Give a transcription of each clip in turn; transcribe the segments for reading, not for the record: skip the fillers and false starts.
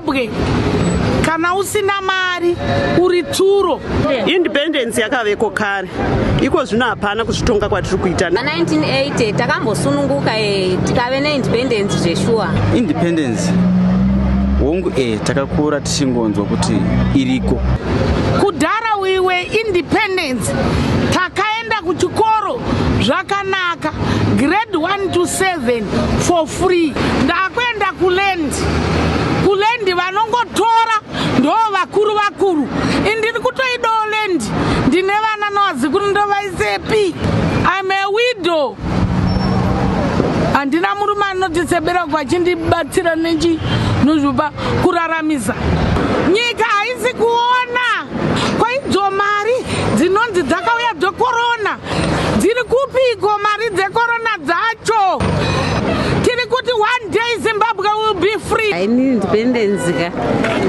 muZimbabwe kana usina mari uri turo. Independence yakaveko kare. Iko zvino hapana kuzvitonga kwatiri kuita. 1980 takambosununguka tikave neindependence zveshuwa. Independence hongu takakura tichingonzwa kuti iriko. Kudhara wiwe independence takaenda kuchikoro zvakanaka grade 1 to 7 for free. Ndakwenda kuland vanongotora ndo vakuru indiri kutoidawo land ndine vana nowazikuru ndovaisepi. I'm a widow. Handina murume anotisebera kwachindibatsira nozvupa kuraramisa. Nyika haisi kuona kwaidzo mari dzinonzi dzakauya dzekorona. Dziri kupiko mari dzekorona dzacho? Tiri kuti one day Zimbabwe will be free. Haini independence ka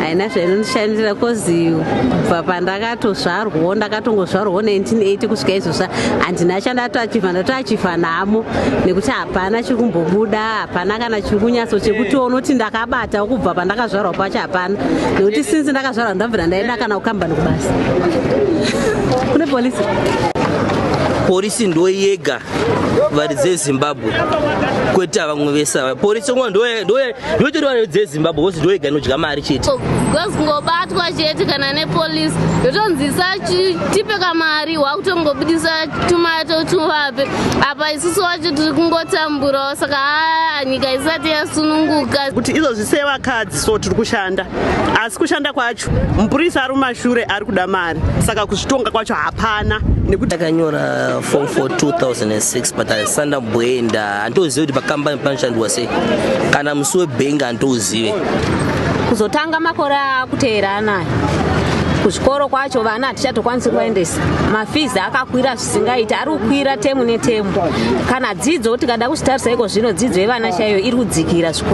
haina zvainondishandira kozi kubva pandakatozvarwawo ndakatongozvarwawo 1980 kusvika izvozva handina chandatoachiva namo nekuti hapana chikumbobuda, hapana kana chiri kunyaso chekuti unoti ndakabata kubva pandakazvarwa pacho hapana, nekuti sinzi ndakazvarwa ndabvira ndaenda kana kukambani kubasa. Kune polisi ndo yega vari dzeZimbabwe kwete vamwe vese. Polisi ndoitoriwa dzeZimbabwe kozi ndo yega inodya mari chete. Ngobatwa chete kana nepolisi yotonzisa tipe kamari wakutongobudisa tumato tuvape apa isusu wacho tiri kungotamburawo. Saka nyika isati yasununguka kuti izvozvi sevakadzi so tiri kushanda, asi kushanda kwacho mupurisa ari mumashure ari kuda mari, saka kuzvitonga kwacho hapana. Nekuti takanyora form for 2006 but handisandamboenda, handozive kuti pakambani panoshandwa sei, kana musi webhengi handouzive. Kuzotanga makore akuteera anayo kuzvikoro kwacho vana hatichatokwanisi kuvaendesa, mafizi akakwira zvisingaiti, ari kukwira temu netemu. Kana dzidzo tikada kuzitarisa iko zvino dzidzo yevana chaiyo iri kudzikira zvikuru.